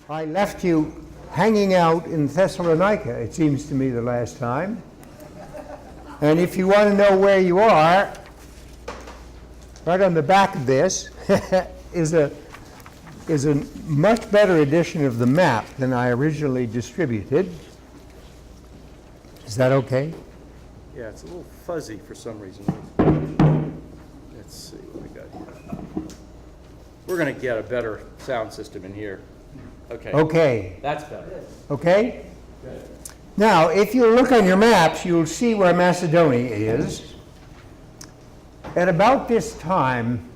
I left you hanging out in Thessalonica, it seems to me, the last time. And if you want to know where you are, right on the back of this is a much better edition of the map than I originally distributed. Is that okay? Yeah, it's a little fuzzy for some reason. Let's see what we got here. We're going to get a better sound system in here. Okay. Okay. That's better. Okay? Good. Now, if you look on your maps, you'll see where Macedonia is. At about this time,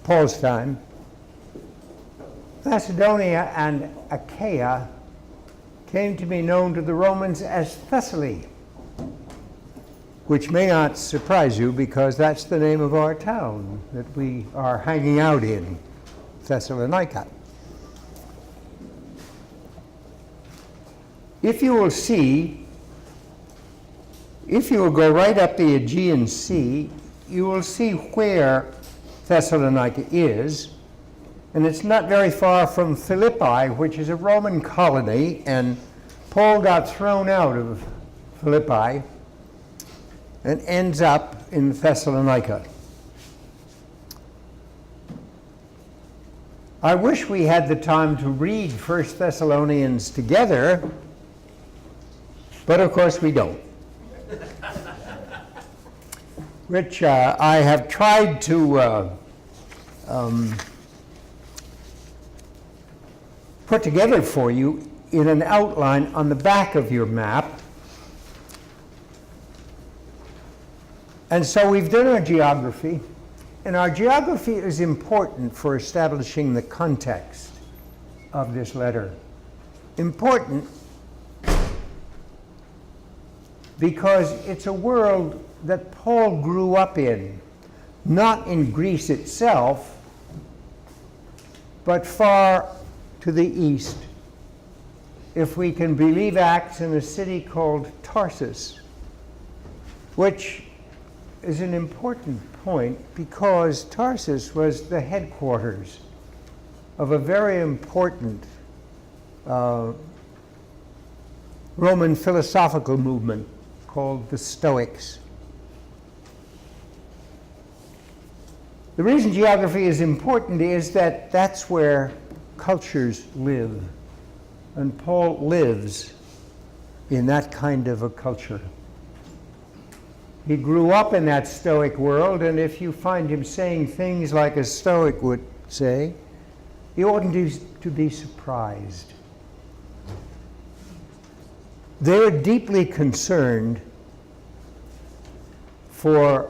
Paul's time, Macedonia and Achaia came to be known to the Romans as Thessaly, which may not surprise you because that's the name of our town that we are hanging out in, Thessalonica. If you will see, if you will go right up the Aegean Sea, you will see where Thessalonica is. And it's not very far from Philippi, which is a Roman colony, and Paul got thrown out of Philippi and ends up in Thessalonica. I wish we had the time to read 1 Thessalonians together, but of course we don't. Which I have tried to put together for you in an outline on the back of your map. And so we've done our geography, and our geography is important for establishing the context of this letter. Important because it's a world that Paul grew up in, not in Greece itself, but far to the east, if we can believe Acts, in a city called Tarsus, which is an important point because Tarsus was the headquarters of a very important Roman philosophical movement called the Stoics. The reason geography is important is that that's where cultures live, and Paul lives in that kind of a culture. He grew up in that Stoic world, and if you find him saying things like a Stoic would say, you oughtn't to be surprised. They were deeply concerned for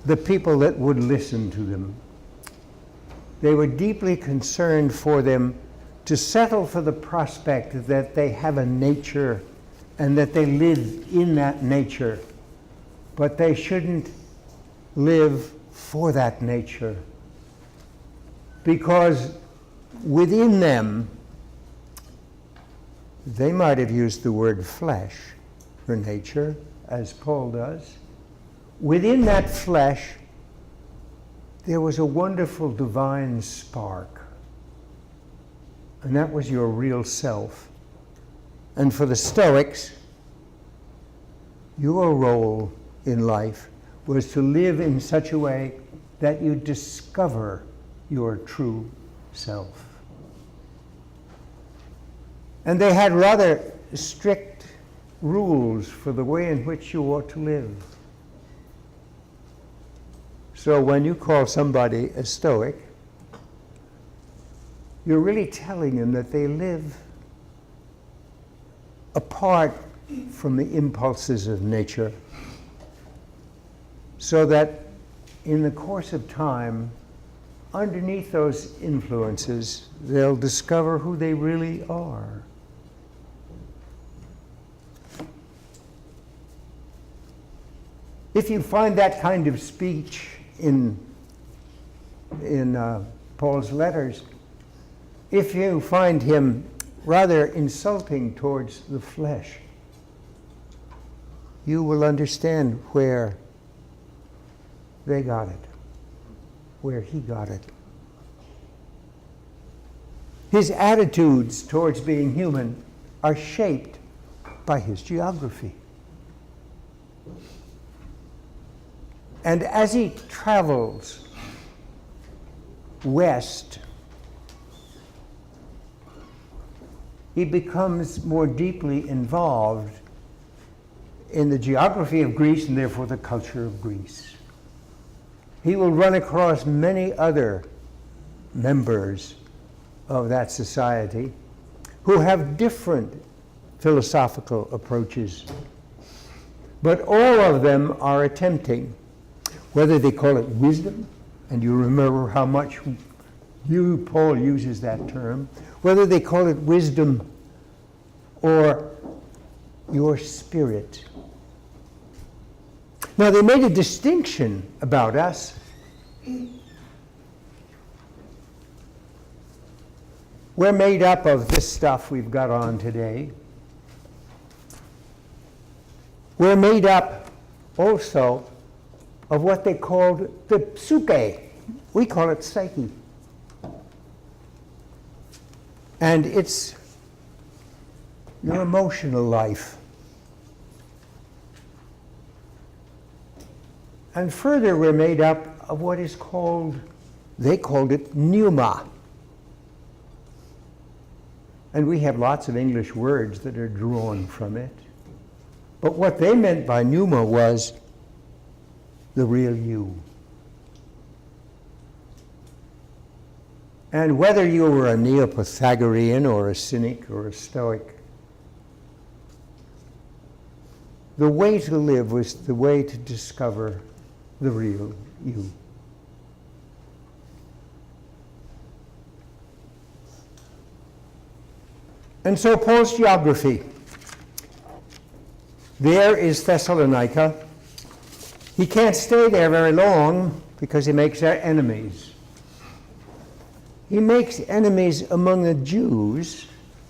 the people that would listen to them. They were deeply concerned for them to settle for the prospect that they have a nature and that they live in that nature, but they shouldn't live for that nature, because within them, they might have used the word flesh for nature, as Paul does. Within that flesh, there was a wonderful divine spark, and that was your real self. And for the Stoics, your role in life was to live in such a way that you discover your true self. And they had rather strict rules for the way in which you ought to live. So when you call somebody a Stoic, you're really telling them that they live apart from the impulses of nature, so that in the course of time, underneath those influences, they'll discover who they really are. If you find that kind of speech in Paul's letters, if you find him rather insulting towards the flesh, you will understand where they got it, where he got it. His attitudes towards being human are shaped by his geography. And as he travels west, he becomes more deeply involved in the geography of Greece and therefore the culture of Greece. He will run across many other members of that society who have different philosophical approaches, but all of them are attempting, whether they call it wisdom, and you remember how much Paul uses that term, whether they call it wisdom or your spirit. Now, they made a distinction about us. We're made up of this stuff we've got on today. We're made up also of what they called the psyche. We call it psyche. And it's your emotional life. And further, we're made up of what is called, they called it pneuma. And we have lots of English words that are drawn from it. But what they meant by pneuma was the real you. And whether you were a Neo-Pythagorean or a Cynic or a Stoic, the way to live was the way to discover the real you. And so Paul's geography. There is Thessalonica. He can't stay there very long because he makes enemies. He makes enemies among the Jews,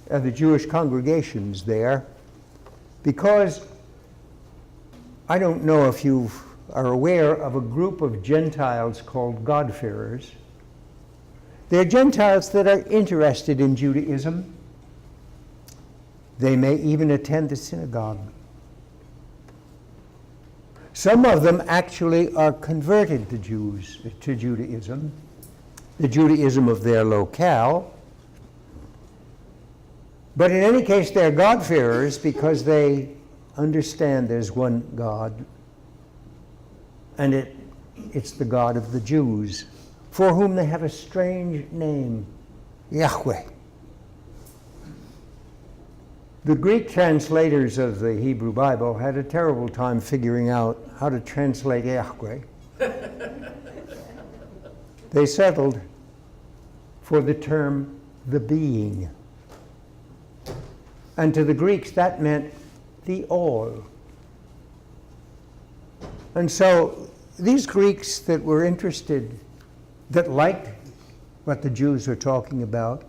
the Jewish congregations there, because I don't know if you are aware of a group of Gentiles called God-fearers. They're Gentiles that are interested in Judaism. They may even attend the synagogue. Some of them actually are converted to Judaism, the Judaism of their locale. But in any case, they're God-fearers because they understand there's one God, and it's the God of the Jews, for whom they have a strange name, Yahweh. The Greek translators of the Hebrew Bible had a terrible time figuring out how to translate Yahweh. They settled for the term the being. And to the Greeks, that meant the all. And so these Greeks that were interested, that liked what the Jews were talking about,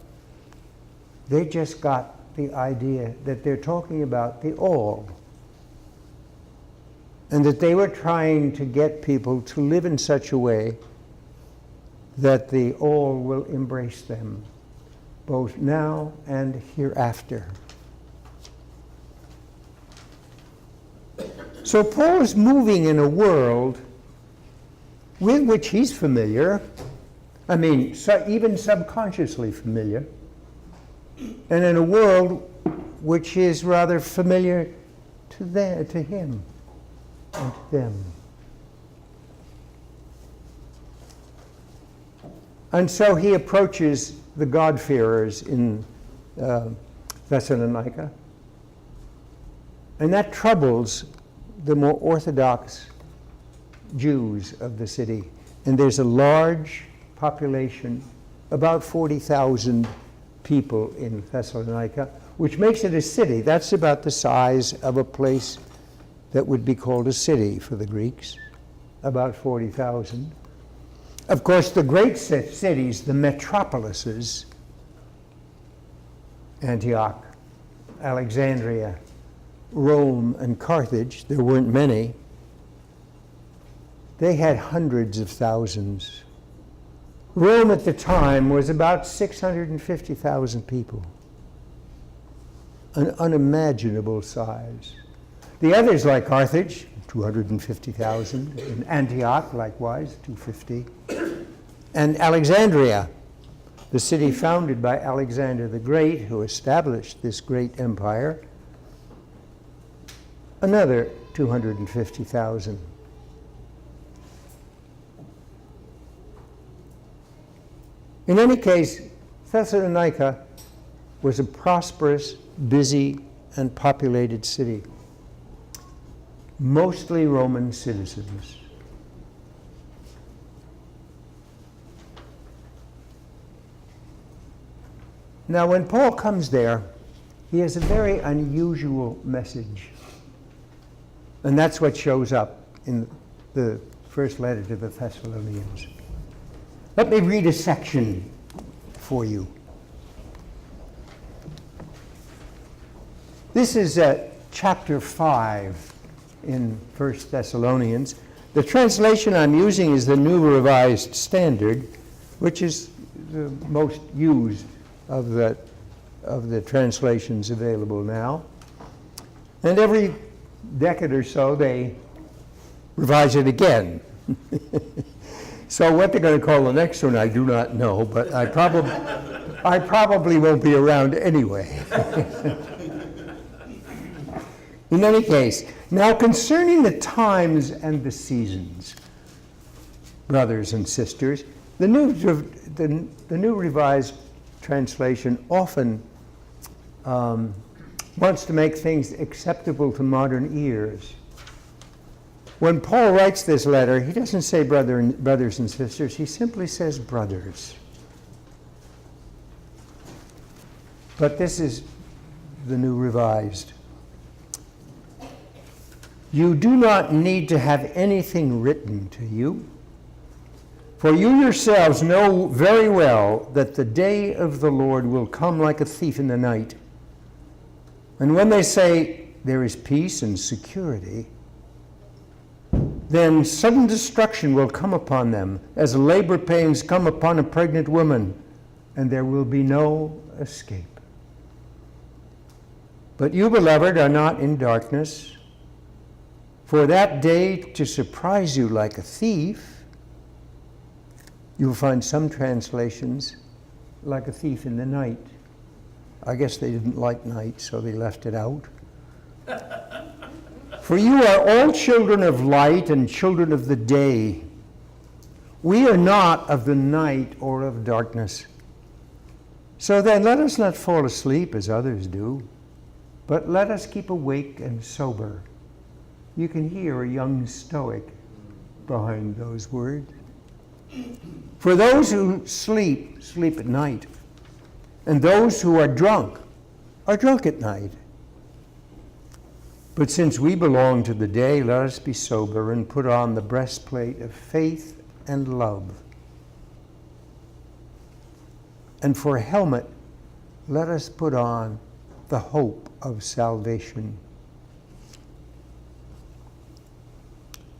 they just got the idea that they're talking about the all, and that they were trying to get people to live in such a way that the all will embrace them, both now and hereafter. So Paul is moving in a world with which he's familiar, even subconsciously familiar, and in a world which is rather familiar to him and to them. And so he approaches the God-fearers in Thessalonica, and that troubles the more orthodox Jews of the city. And there's a large population, about 40,000 people in Thessalonica, which makes it a city. That's about the size of a place that would be called a city for the Greeks, about 40,000. Of course, the great cities, the metropolises, Antioch, Alexandria, Rome, and Carthage, there weren't many. They had hundreds of thousands Rome at the time was about 650,000 people, an unimaginable size. The others, like Carthage, 250,000, and Antioch, likewise, 250, and Alexandria, the city founded by Alexander the Great, who established this great empire, another 250,000. In any case, Thessalonica was a prosperous, busy, and populated city, mostly Roman citizens. Now, when Paul comes there, he has a very unusual message. And that's what shows up in the first letter to the Thessalonians. Let me read a section for you. This is chapter 5 in 1 Thessalonians. The translation I'm using is the New Revised Standard, which is the most used of the translations available now. And every decade or so they revise it again. So what they're going to call the next one, I do not know, but I probably won't be around anyway. In any case, now concerning the times and the seasons, brothers and sisters, the New Revised Translation often wants to make things acceptable to modern ears. When Paul writes this letter, he doesn't say brothers and sisters, he simply says brothers. But this is the New Revised. You do not need to have anything written to you, for you yourselves know very well that the day of the Lord will come like a thief in the night. And when they say there is peace and security, then sudden destruction will come upon them, as labor pains come upon a pregnant woman, and there will be no escape. But you, beloved, are not in darkness, for that day to surprise you like a thief. You'll find some translations like a thief in the night. I guess they didn't like night, so they left it out. For you are all children of light and children of the day. We are not of the night or of darkness. So then let us not fall asleep as others do, but let us keep awake and sober. You can hear a young Stoic behind those words. For those who sleep, sleep at night, and those who are drunk at night. But since we belong to the day, let us be sober and put on the breastplate of faith and love. And for a helmet, let us put on the hope of salvation.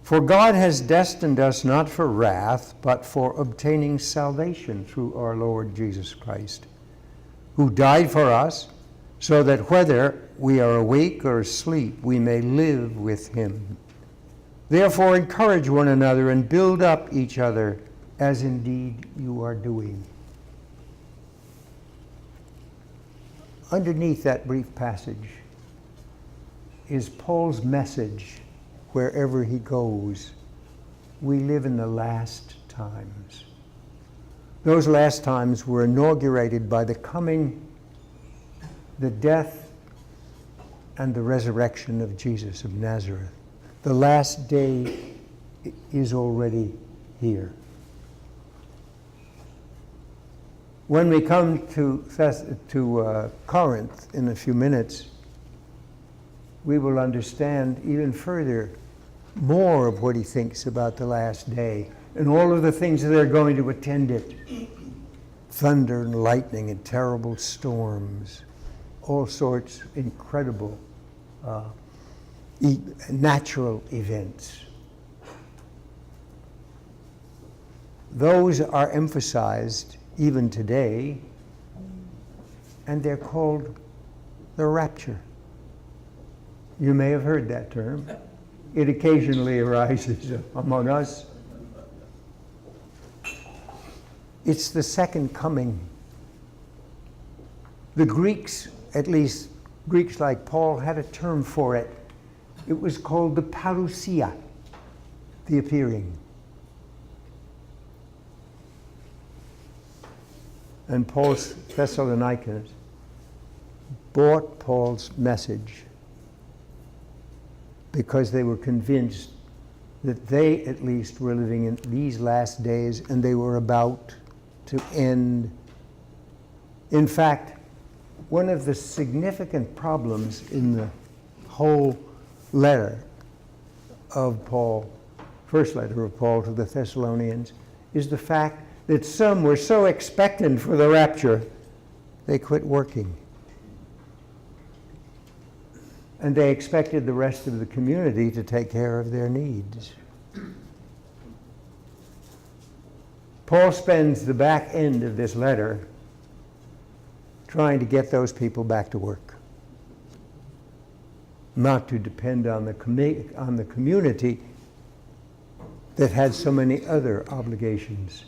For God has destined us not for wrath, but for obtaining salvation through our Lord Jesus Christ, who died for us, so that whether we are awake or asleep, we may live with him. Therefore, encourage one another and build up each other, as indeed you are doing. Underneath that brief passage is Paul's message wherever he goes. We live in the last times. Those last times were inaugurated by the coming, the death, and the resurrection of Jesus of Nazareth. The last day is already here. When we come to Corinth in a few minutes, we will understand even further more of what he thinks about the last day and all of the things that are going to attend it. Thunder and lightning and terrible storms, all sorts of incredible natural events. those are emphasized even today, and they're called the rapture. You may have heard that term. It occasionally arises among us. It's the second coming. The Greeks, at least Greeks like Paul, had a term for it. It was called the parousia, the appearing. And Paul's Thessalonians bought Paul's message because they were convinced that they at least were living in these last days and they were about to end. In fact, one of the significant problems in the whole letter of Paul, first letter of Paul to the Thessalonians, is the fact that some were so expectant for the rapture, they quit working. And they expected the rest of the community to take care of their needs. Paul spends the back end of this letter trying to get those people back to work, not to depend on the community that had so many other obligations.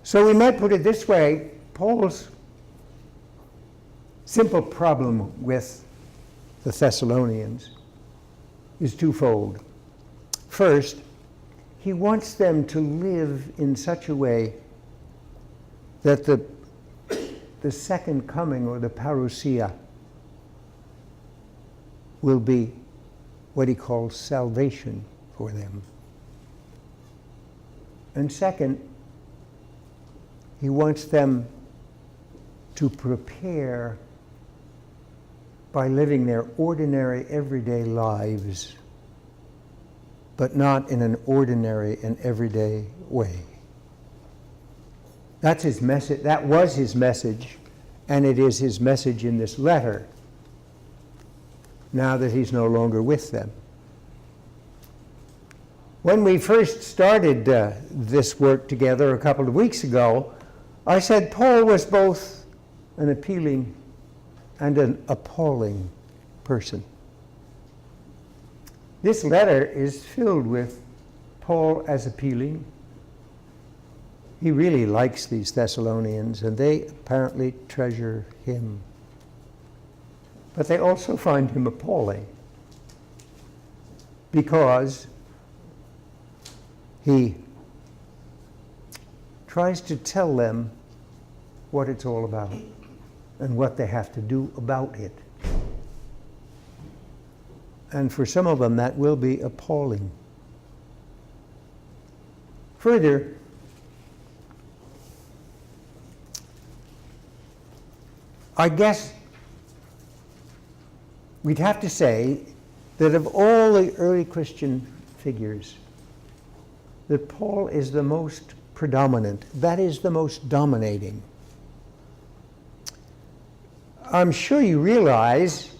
So we might put it this way: Paul's simple problem with the Thessalonians is twofold. First, he wants them to live in such a way that the second coming, or the parousia, will be what he calls salvation for them. And second, he wants them to prepare by living their ordinary, everyday lives, but not in an ordinary and everyday way. That's his message. That was his message, and it is his message in this letter, now that he's no longer with them. When we first started this work together a couple of weeks ago, I said Paul was both an appealing and an appalling person. This letter is filled with Paul as appealing. He really likes these Thessalonians, and they apparently treasure him. But they also find him appalling because he tries to tell them what it's all about and what they have to do about it. And for some of them, that will be appalling. Further, I guess we'd have to say that of all the early Christian figures, that Paul is the most predominant, that is the most dominating. I'm sure you realize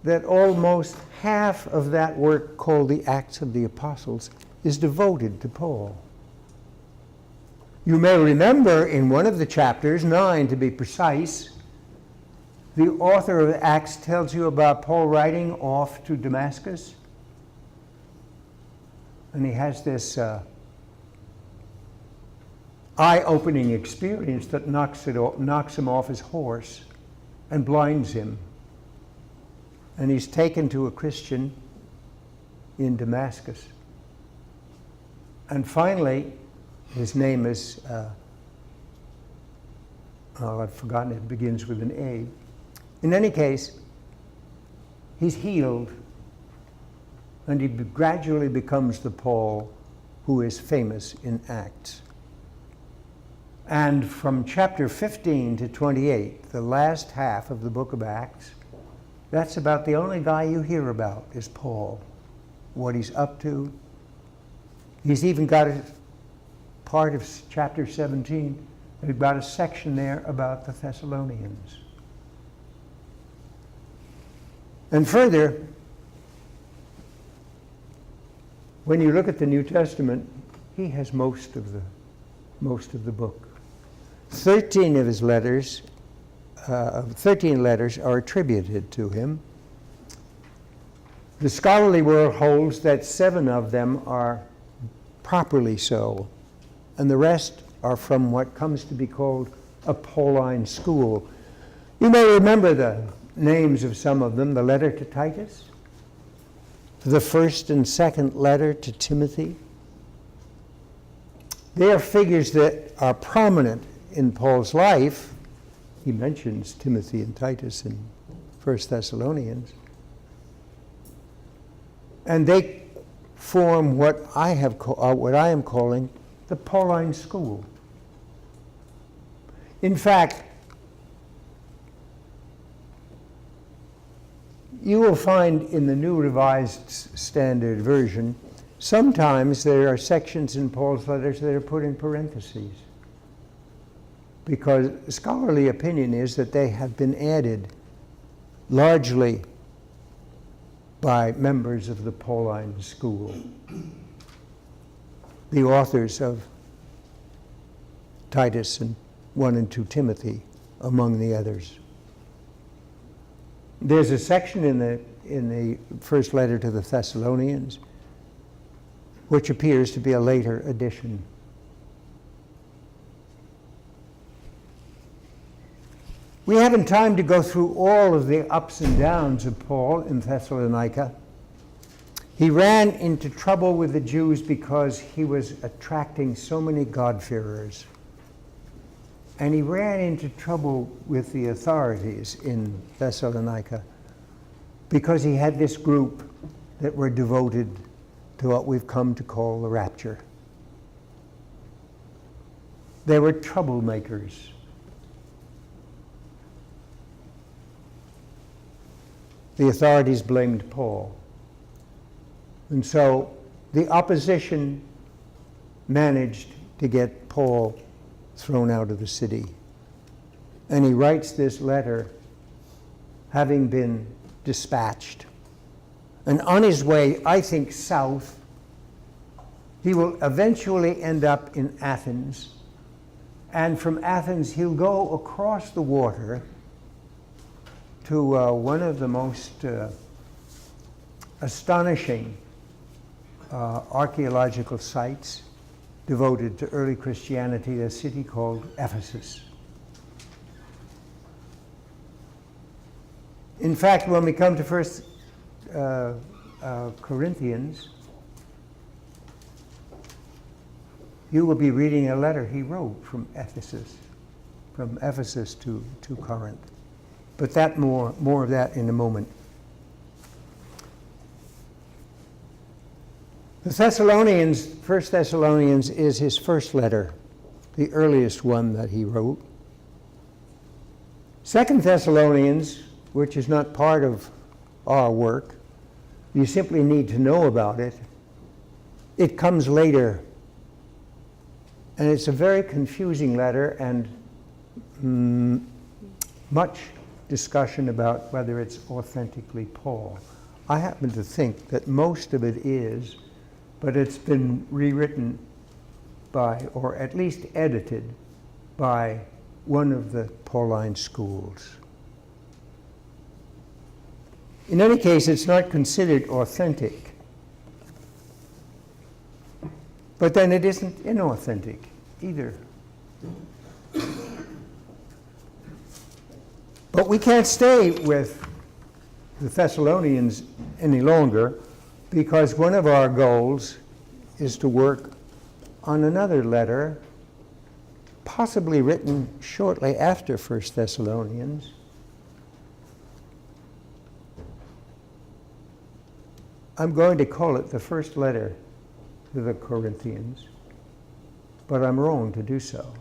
that almost half of that work called the Acts of the Apostles is devoted to Paul. You may remember in one of the chapters, 9 to be precise, the author of Acts tells you about Paul riding off to Damascus. And he has this eye-opening experience that knocks him off his horse and blinds him. And he's taken to a Christian in Damascus. And finally, his name is, I've forgotten, it begins with an A. In any case, he's healed, and he gradually becomes the Paul who is famous in Acts. And from chapter 15 to 28, the last half of the book of Acts, that's about the only guy you hear about is Paul, what he's up to. He's even got a part of chapter 17, we've got a section there about the Thessalonians. And further, when you look at the New Testament, he has most of the book. 13 of his letters, 13 letters are attributed to him. The scholarly world holds that 7 of them are properly so, and the rest are from what comes to be called a Pauline school. You may remember the names of some of them: the letter to Titus, the first and second letter to Timothy. They are figures that are prominent in Paul's life. He mentions Timothy and Titus in 1 Thessalonians. And they form what I am calling the Pauline school. In fact, you will find in the New Revised Standard Version, sometimes there are sections in Paul's letters that are put in parentheses, because scholarly opinion is that they have been added largely by members of the Pauline school, the authors of Titus and 1 and 2 Timothy, among the others. There's a section in the first letter to the Thessalonians which appears to be a later addition. We haven't time to go through all of the ups and downs of Paul in Thessalonica. He ran into trouble with the Jews because he was attracting so many God-fearers. And he ran into trouble with the authorities in Thessalonica because he had this group that were devoted to what we've come to call the rapture. They were troublemakers. The authorities blamed Paul. And so the opposition managed to get Paul thrown out of the city. And he writes this letter having been dispatched. And on his way, I think, south, he will eventually end up in Athens. And from Athens, he'll go across the water to one of the most astonishing archaeological sites devoted to early Christianity, a city called Ephesus. In fact, when we come to 1 Corinthians, you will be reading a letter he wrote from Ephesus to Corinth. But that more of that in a moment. The Thessalonians, 1 Thessalonians, is his first letter, the earliest one that he wrote. 2 Thessalonians, which is not part of our work, you simply need to know about it. It comes later. And it's a very confusing letter, and much discussion about whether it's authentically Paul. I happen to think that most of it is, but it's been rewritten by, or at least edited by, one of the Pauline schools. In any case, it's not considered authentic. But then it isn't inauthentic either. But we can't stay with the Thessalonians any longer, because one of our goals is to work on another letter, possibly written shortly after 1 Thessalonians. I'm going to call it the first letter to the Corinthians, but I'm wrong to do so.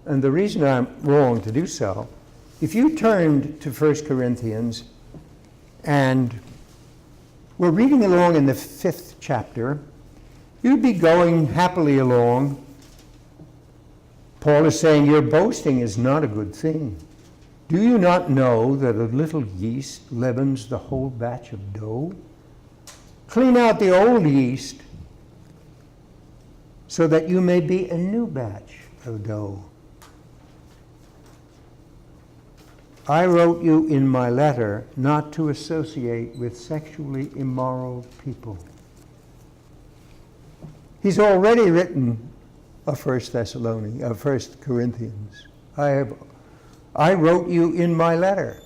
And the reason I'm wrong to do so, if you turned to 1 Corinthians and we're reading along in the 5th chapter, you'd be going happily along. Paul is saying, your boasting is not a good thing. Do you not know that a little yeast leavens the whole batch of dough? Clean out the old yeast so that you may be a new batch of dough. I wrote you in my letter not to associate with sexually immoral people. He's already written a 1 Corinthians. I wrote you in my letter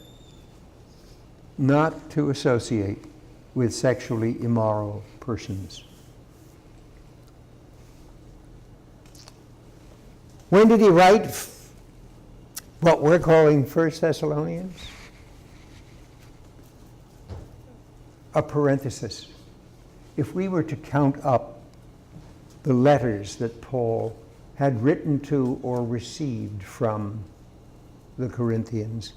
not to associate with sexually immoral persons. When did he write what we're calling 1 Thessalonians? A parenthesis. If we were to count up the letters that Paul had written to or received from the Corinthians,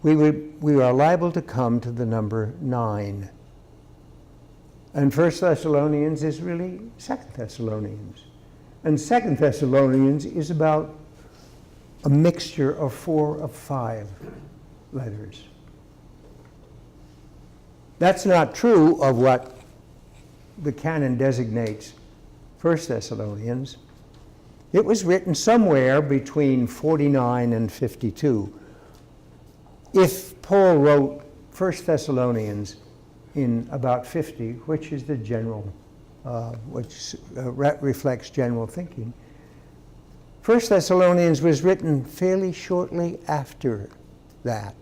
we are liable to come to the number 9. And 1 Thessalonians is really 2 Thessalonians. And 2 Thessalonians is about a mixture of 4 of 5 letters. That's not true of what the canon designates 1 Thessalonians. It was written somewhere between 49 and 52. If Paul wrote 1 Thessalonians in about 50, which is the general, reflects general thinking, 1 Thessalonians was written fairly shortly after that.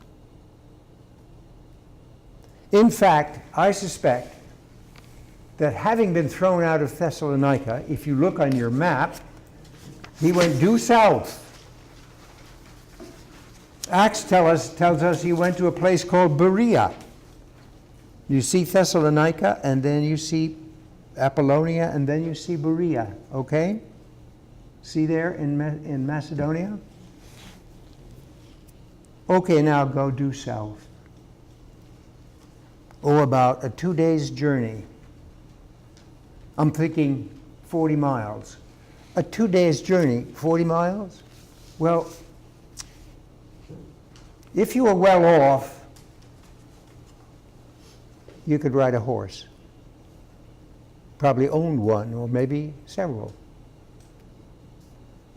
In fact, I suspect that having been thrown out of Thessalonica, if you look on your map, he went due south. Acts tells us he went to a place called Berea. You see Thessalonica, and then you see Apollonia, and then you see Berea, okay? See there in Macedonia? Okay, now go due south. Oh, about a 2 days journey. I'm thinking 40 miles. A 2 days journey, 40 miles? Well, if you were well off, you could ride a horse. Probably owned one, or maybe several.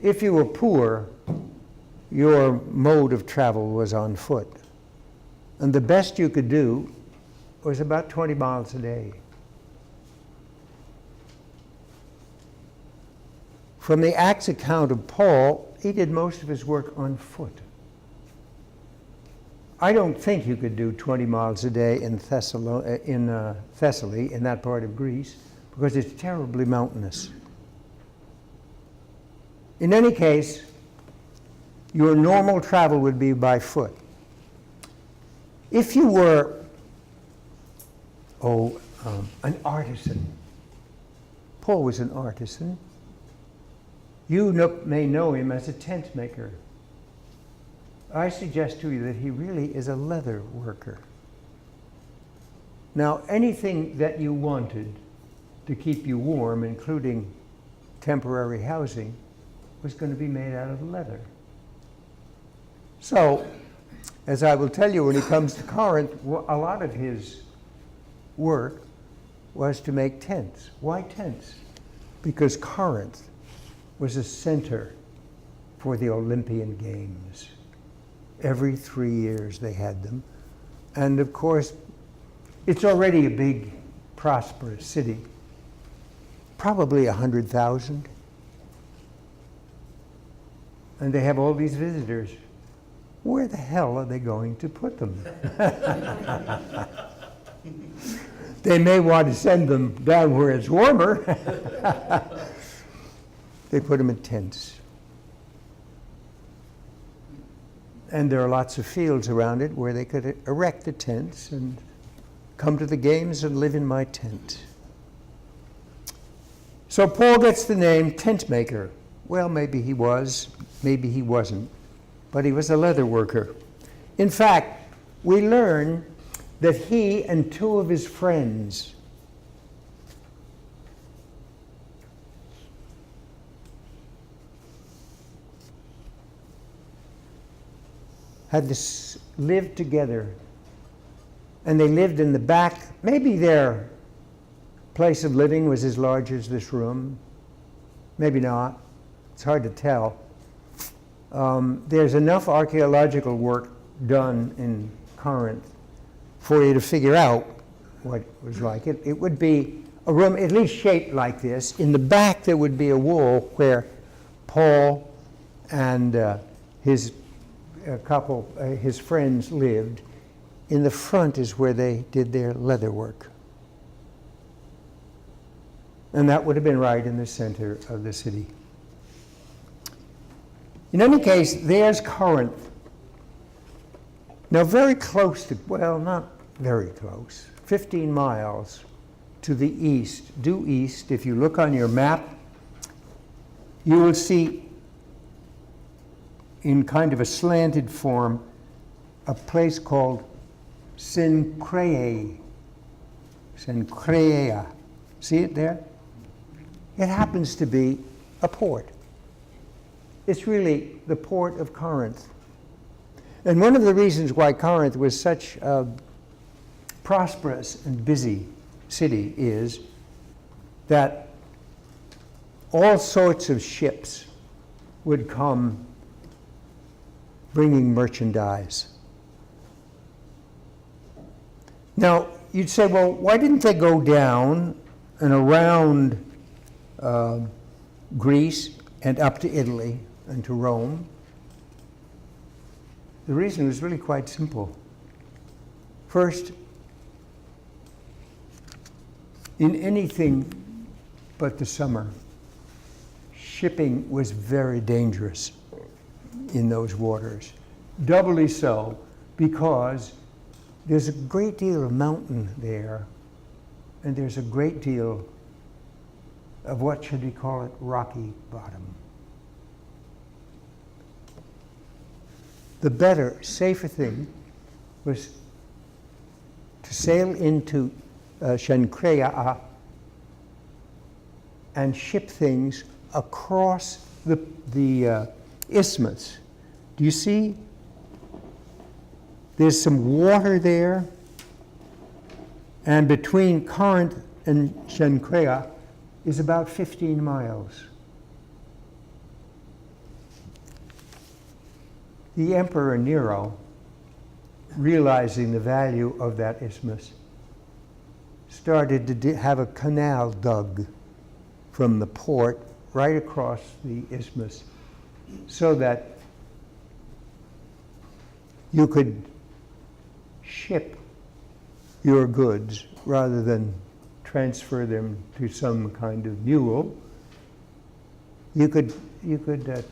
If you were poor, your mode of travel was on foot. And the best you could do was about 20 miles a day. From the Acts account of Paul, he did most of his work on foot. I don't think you could do 20 miles a day in Thessaly, in that part of Greece, because it's terribly mountainous. In any case, your normal travel would be by foot. If you were, an artisan, Paul was an artisan. You may know him as a tent maker. I suggest to you that he really is a leather worker. Now, anything that you wanted to keep you warm, including temporary housing, was going to be made out of leather. So, as I will tell you, when he comes to Corinth, a lot of his work was to make tents. Why tents? Because Corinth was a center for the Olympian Games. Every 3 years they had them. And of course, it's already a big, prosperous city. Probably 100,000. And they have all these visitors. Where the hell are they going to put them? They may want to send them down where it's warmer. They put them in tents. And there are lots of fields around it where they could erect the tents and come to the games and live in my tent. So Paul gets the name tent maker. Well, maybe he was, maybe he wasn't, but he was a leather worker. In fact, we learn that he and 2 of his friends had lived together and they lived in the back. Maybe their place of living was as large as this room. Maybe not. It's hard to tell. There's enough archaeological work done in Corinth for you to figure out what it was like. It would be a room at least shaped like this. In the back there would be a wall where Paul and his friends lived. In the front is where they did their leather work. And that would have been right in the center of the city. In any case, there's Corinth. Now very close to, well, not very close, 15 miles to the east, due east. If you look on your map, you will see in kind of a slanted form a place called Cenchreae. Cenchreae. See it there? It happens to be a port. It's really the port of Corinth. And one of the reasons why Corinth was such a prosperous and busy city is that all sorts of ships would come bringing merchandise. Now, you'd say, well, why didn't they go down and around Greece and up to Italy and to Rome? The reason was really quite simple. First, in anything but the summer, shipping was very dangerous in those waters. Doubly so because there's a great deal of mountain there, and there's a great deal of, what should we call it, rocky bottom. The better, safer thing was to sail into Cenchreae and ship things across the isthmus. Do you see? There's some water there, and between Corinth and Cenchreae is about 15 miles. The Emperor Nero, realizing the value of that isthmus, started to have a canal dug from the port right across the isthmus so that you could ship your goods rather than transfer them to some kind of mule. You could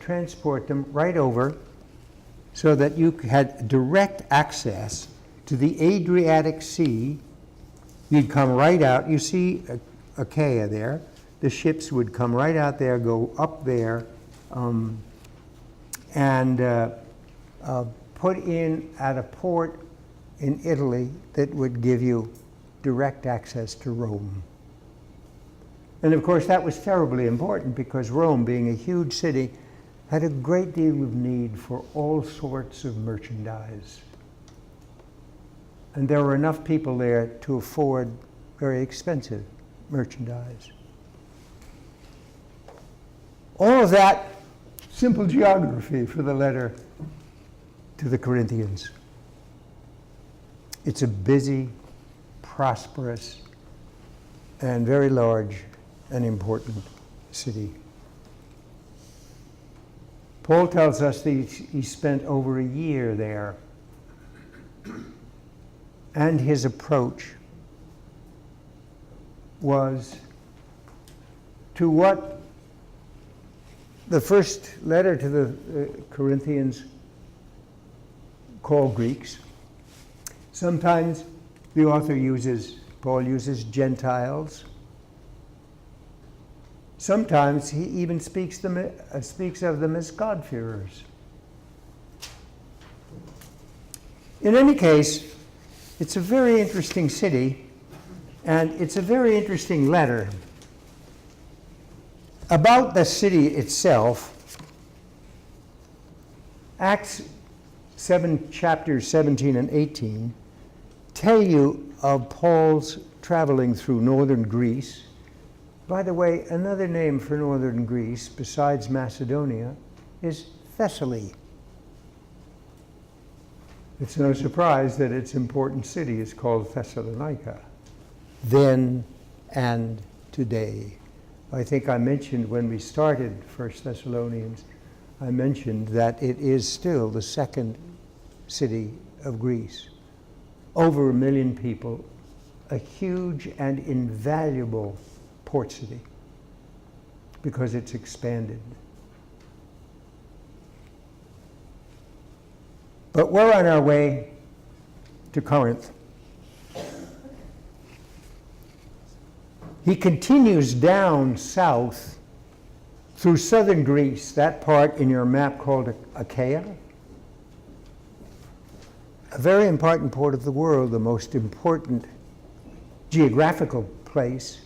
transport them right over so that you had direct access to the Adriatic Sea. You'd come right out. You see Achaia there. The ships would come right out there, go up there, and put in at a port in Italy that would give you direct access to Rome. And of course that was terribly important because Rome, being a huge city, had a great deal of need for all sorts of merchandise. And there were enough people there to afford very expensive merchandise. All of that, simple geography for the letter to the Corinthians. It's a busy, prosperous, and very large and important city. Paul tells us that he spent over a year there, and his approach was to what the first letter to the Corinthians call Greeks. Sometimes the author Paul uses Gentiles. Sometimes he even speaks of them as God-fearers. In any case, it's a very interesting city, and it's a very interesting letter. About the city itself, Acts 7, chapters 17 and 18, tell you of Paul's traveling through northern Greece. By the way, another name for northern Greece, besides Macedonia, is Thessaly. It's no surprise that its important city is called Thessalonica, then and today. I think I mentioned when we started 1 Thessalonians, I mentioned that it is still the second city of Greece. Over 1 million people, a huge and invaluable port city because it's expanded. But we're on our way to Corinth. He continues down south through southern Greece, that part in your map called Achaia, a very important part of the world. The most important geographical place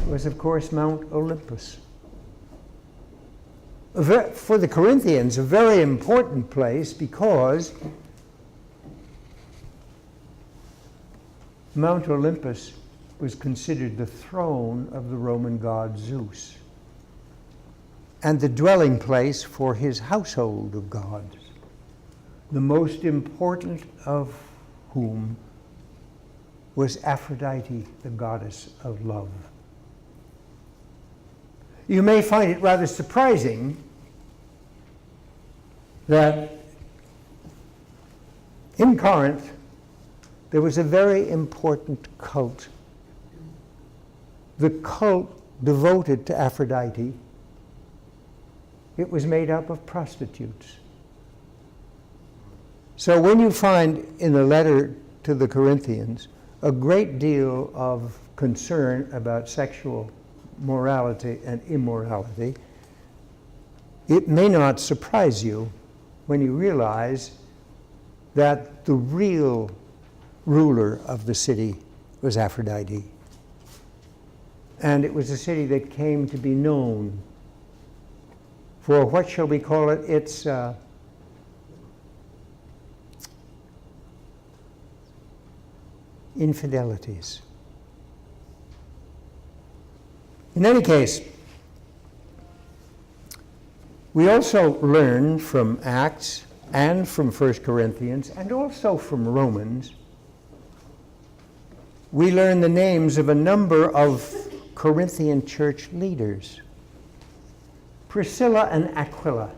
was, of course, Mount Olympus. For the Corinthians, a very important place because Mount Olympus was considered the throne of the Roman god Zeus and the dwelling place for his household of gods, the most important of whom was Aphrodite, the goddess of love. You may find it rather surprising that in Corinth there was a very important cult. The cult devoted to Aphrodite. It was made up of prostitutes. So when you find in the letter to the Corinthians a great deal of concern about sexual morality and immorality, it may not surprise you when you realize that the real ruler of the city was Aphrodite. And it was a city that came to be known for, what shall we call it, its infidelities. In any case, we also learn from Acts and from 1 Corinthians and also from Romans, we learn the names of a number of Corinthian church leaders. Priscilla and Aquila,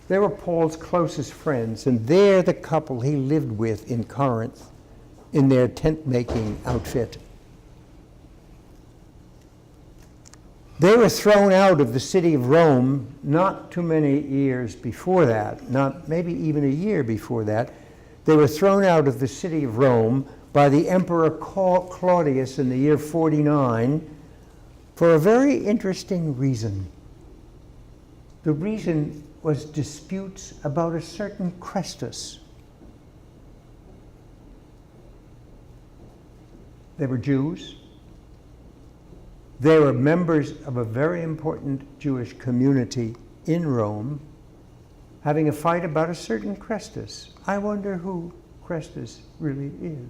they were Paul's closest friends, and they're the couple he lived with in Corinth in their tent-making outfit. They were thrown out of the city of Rome not too many years before that, not maybe even a year before that. They were thrown out of the city of Rome by the Emperor Claudius in the year 49 for a very interesting reason. The reason was disputes about a certain Chrestus. They were Jews. They were members of a very important Jewish community in Rome, having a fight about a certain Chrestus. I wonder who Chrestus really is.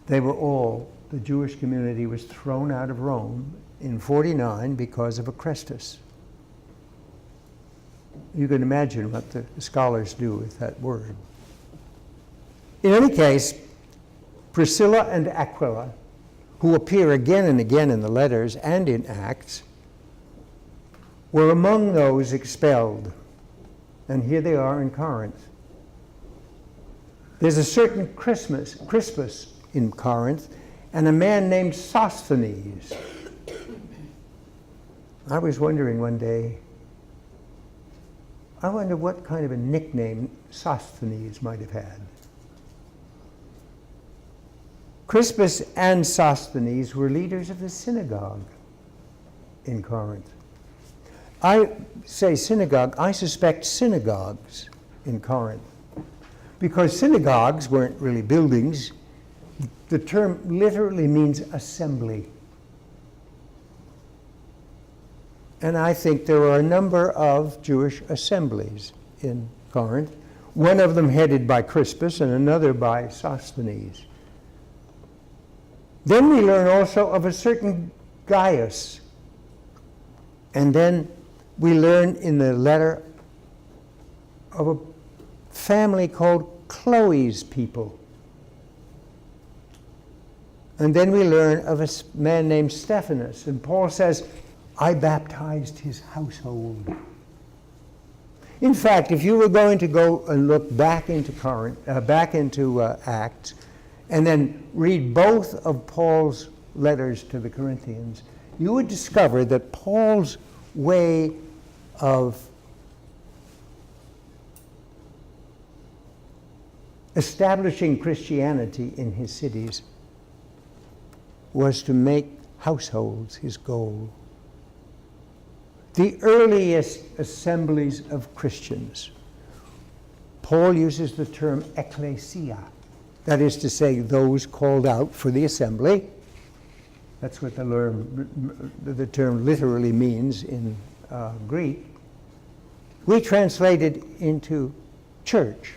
They were all, the Jewish community was thrown out of Rome in 49 because of a Chrestus. You can imagine what the scholars do with that word. In any case, Priscilla and Aquila, who appear again and again in the letters and in Acts, were among those expelled. And here they are in Corinth. There's a certain Crispus in Corinth, and a man named Sosthenes. I was wondering one day, I wonder what kind of a nickname Sosthenes might have had. Crispus and Sosthenes were leaders of the synagogue in Corinth. I say synagogue, I suspect synagogues in Corinth, because synagogues weren't really buildings. The term literally means assembly. And I think there were a number of Jewish assemblies in Corinth one of them headed by Crispus and another by Sosthenes. Then we learn also of a certain Gaius. And then we learn in the letter of a family called Chloe's people. And then we learn of a man named Stephanas. And Paul says, I baptized his household. In fact, if you were going to go and look back into Acts, and then read both of Paul's letters to the Corinthians, you would discover that Paul's way of establishing Christianity in his cities was to make households his goal. The earliest assemblies of Christians, Paul uses the term ecclesia, that is to say, those called out for the assembly. That's what the term literally means in Greek. We translate it into church,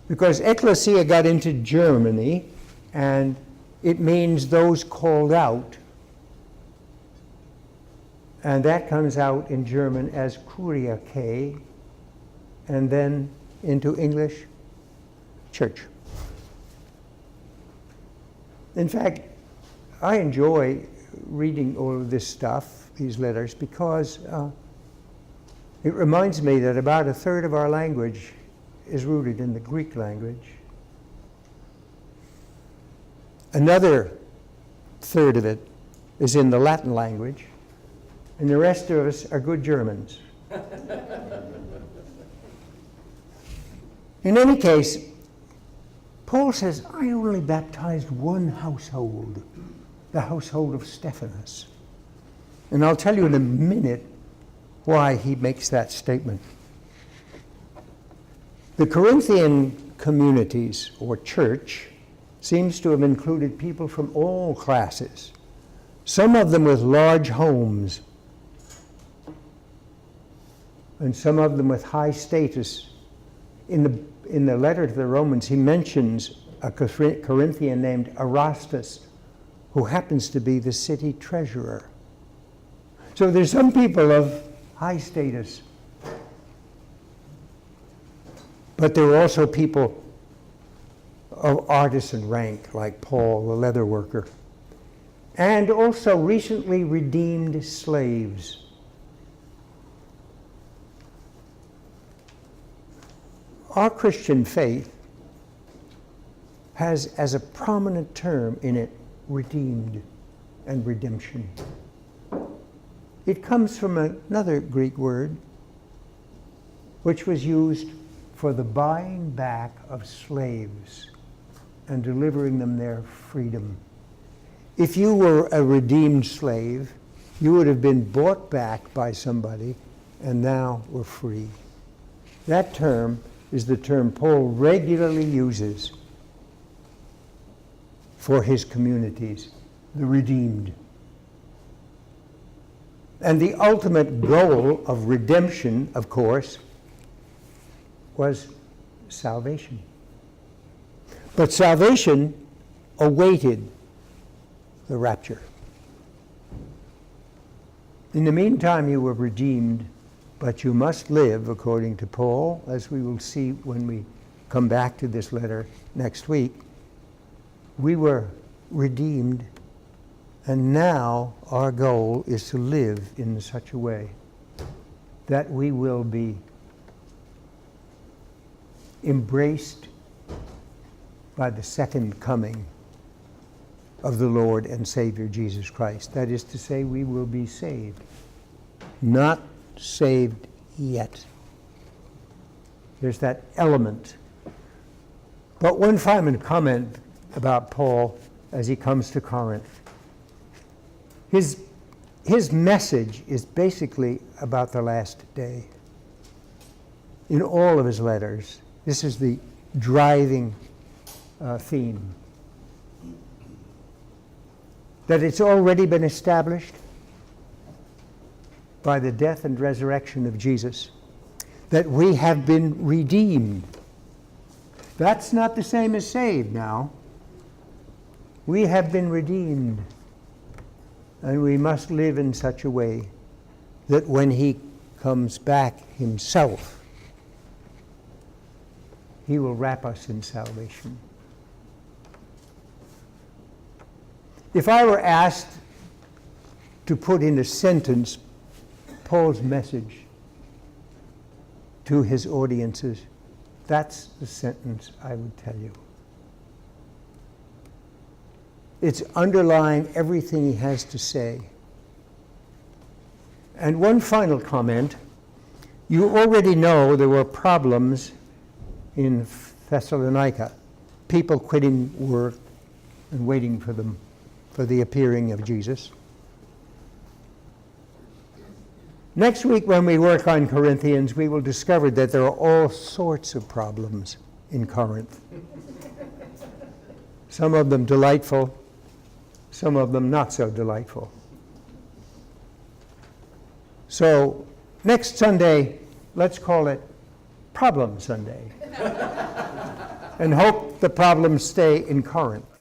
because ecclesia got into Germany, and it means those called out. And that comes out in German as Kuriake, and then into English, church. In fact, I enjoy reading all of this stuff, these letters, because it reminds me that about a third of our language is rooted in the Greek language. Another third of it is in the Latin language, and the rest of us are good Germans. In any case, Paul says, I only baptized one household, the household of Stephanas. And I'll tell you in a minute why he makes that statement. The Corinthian communities, or church, seems to have included people from all classes, some of them with large homes, and some of them with high status. In the letter to the Romans, he mentions a Corinthian named Erastus, who happens to be the city treasurer. So there's some people of high status, but there are also people of artisan rank, like Paul, the leather worker, and also recently redeemed slaves. Our Christian faith has as a prominent term in it redeemed and redemption. It comes from another Greek word which was used for the buying back of slaves and delivering them their freedom. If you were a redeemed slave, you would have been bought back by somebody and now were free. That term is the term Paul regularly uses for his communities, the redeemed. And the ultimate goal of redemption, of course, was salvation. But salvation awaited the rapture. In the meantime, you were redeemed, but you must live, according to Paul, as we will see when we come back to this letter next week. We were redeemed, and now our goal is to live in such a way that we will be embraced by the second coming of the Lord and Savior Jesus Christ. That is to say, we will be saved. Not saved yet. There's that element. But one final comment about Paul as he comes to Corinth. His message is basically about the last day. In all of his letters, this is the driving theme. That it's already been established by the death and resurrection of Jesus, that we have been redeemed. That's not the same as saved now. We have been redeemed. And we must live in such a way that when he comes back himself, he will wrap us in salvation. If I were asked to put in a sentence Paul's message to his audiences, that's the sentence I would tell you. It's underlying everything he has to say. And one final comment. You already know there were problems in Thessalonica, people quitting work and waiting for the appearing of Jesus. Next week when we work on Corinthians, we will discover that there are all sorts of problems in Corinth. Some of them delightful, some of them not so delightful. So next Sunday, let's call it Problem Sunday. And hope the problems stay in Corinth.